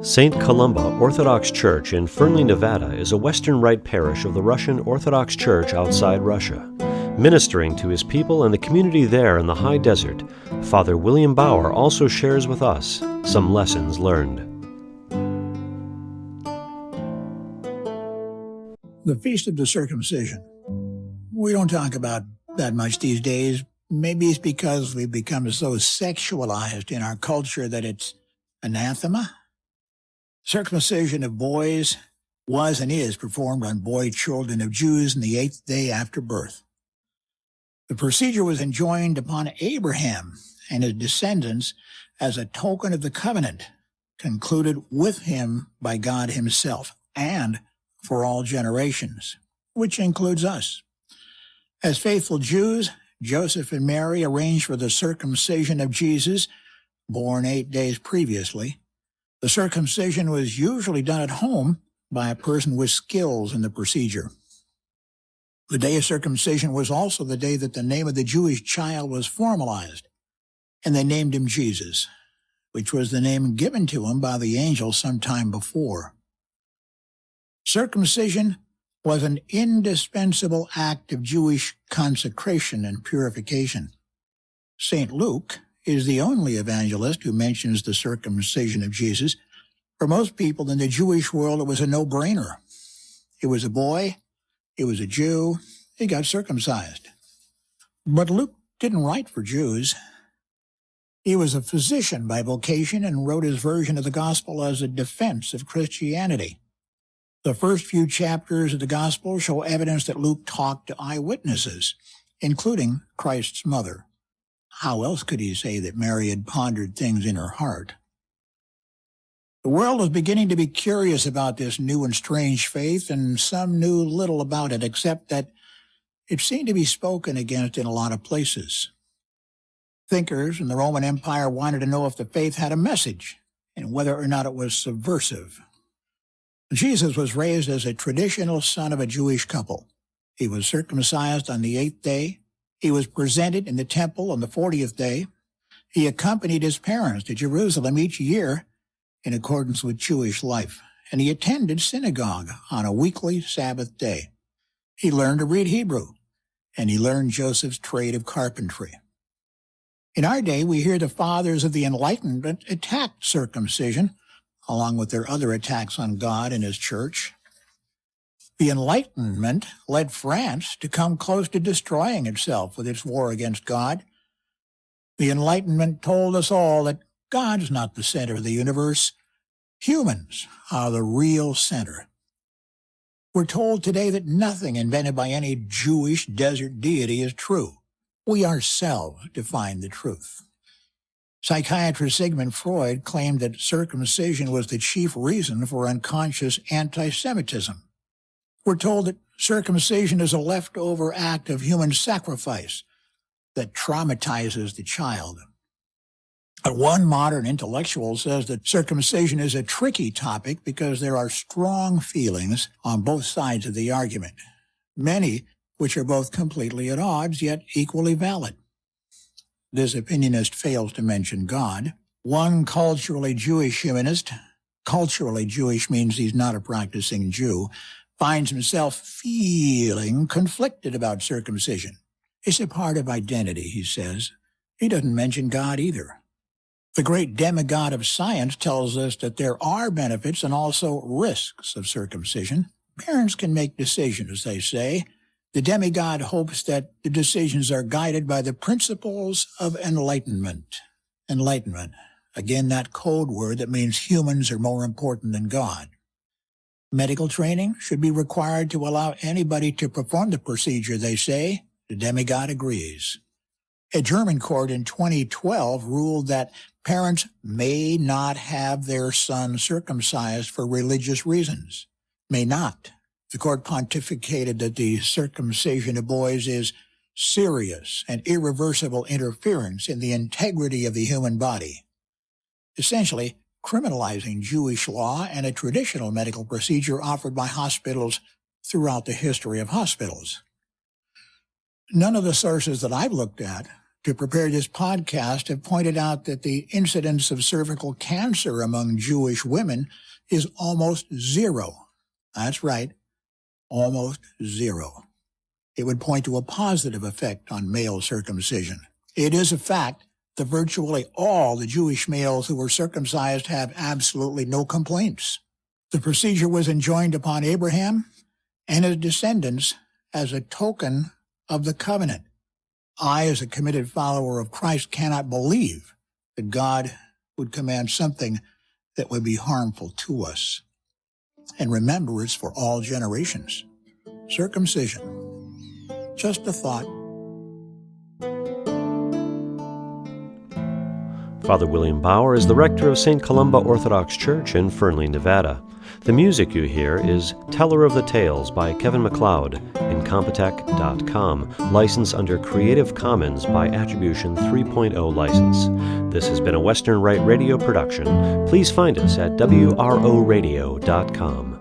St. Columba Orthodox Church in Fernley, Nevada is a Western Rite parish of the Russian Orthodox Church outside Russia. Ministering to his people and the community there in the high desert, Father William Bauer also shares with us some lessons learned. The Feast of the Circumcision. We don't talk about that much these days. Maybe it's because we've become so sexualized in our culture that it's anathema. Circumcision of boys was and is performed on boy children of Jews in the 8th day after birth. The procedure was enjoined upon Abraham and his descendants as a token of the covenant concluded with him by God himself and for all generations, which includes us. As faithful Jews, Joseph and Mary arranged for the circumcision of Jesus, born 8 days previously. The circumcision was usually done at home by a person with skills in the procedure. The day of circumcision was also the day that the name of the Jewish child was formalized, and they named him Jesus, which was the name given to him by the angel some time before. Circumcision was an indispensable act of Jewish consecration and purification. St. Luke is the only evangelist who mentions the circumcision of Jesus. For most people in the Jewish world, it was a no-brainer. He was a boy, he was a Jew, he got circumcised. But Luke didn't write for Jews. He was a physician by vocation and wrote his version of the gospel as a defense of Christianity. The first few chapters of the gospel show evidence that Luke talked to eyewitnesses, including Christ's mother. How else could he say that Mary had pondered things in her heart? The world was beginning to be curious about this new and strange faith, and some knew little about it, except that it seemed to be spoken against in a lot of places. Thinkers in the Roman Empire wanted to know if the faith had a message, and whether or not it was subversive. Jesus was raised as a traditional son of a Jewish couple. He was circumcised on the 8th day. He was presented in the temple on the 40th day. He accompanied his parents to Jerusalem each year in accordance with Jewish life, and he attended synagogue on a weekly Sabbath day. He learned to read Hebrew, and he learned Joseph's trade of carpentry. In our day, we hear the fathers of the Enlightenment attacked circumcision, along with their other attacks on God and his church. The Enlightenment led France to come close to destroying itself with its war against God. The Enlightenment told us all that God's not the center of the universe. Humans are the real center. We're told today that nothing invented by any Jewish desert deity is true. We ourselves define the truth. Psychiatrist Sigmund Freud claimed that circumcision was the chief reason for unconscious anti-Semitism. We're told that circumcision is a leftover act of human sacrifice that traumatizes the child. But one modern intellectual says that circumcision is a tricky topic because there are strong feelings on both sides of the argument, many which are both completely at odds yet equally valid. This opinionist fails to mention God. One culturally Jewish humanist, culturally Jewish means he's not a practicing Jew, finds himself feeling conflicted about circumcision. It's a part of identity, he says. He doesn't mention God either. The great demigod of science tells us that there are benefits and also risks of circumcision. Parents can make decisions, they say. The demigod hopes that the decisions are guided by the principles of enlightenment. Enlightenment, again, that code word that means humans are more important than God. Medical training should be required to allow anybody to perform the procedure, they say. The demigod agrees. A German court in 2012 ruled that parents may not have their son circumcised for religious reasons. May not. The court pontificated that the circumcision of boys is serious and irreversible interference in the integrity of the human body, essentially criminalizing Jewish law and a traditional medical procedure offered by hospitals throughout the history of hospitals. None of the sources that I've looked at to prepare this podcast have pointed out that the incidence of cervical cancer among Jewish women is almost zero. That's right, almost zero. It would point to a positive effect on male circumcision. It is a fact that virtually all the Jewish males who were circumcised have absolutely no complaints. The procedure was enjoined upon Abraham and his descendants as a token of the covenant. I, as a committed follower of Christ, cannot believe that God would command something that would be harmful to us. And remember, it's for all generations. Circumcision. Just a thought. Father William Bauer is the rector of St. Columba Orthodox Church in Fernley, Nevada. The music you hear is Teller of the Tales by Kevin MacLeod, Incompetech.com, licensed under Creative Commons by Attribution 3.0 license. This has been a Western Rite Radio production. Please find us at WRORadio.com.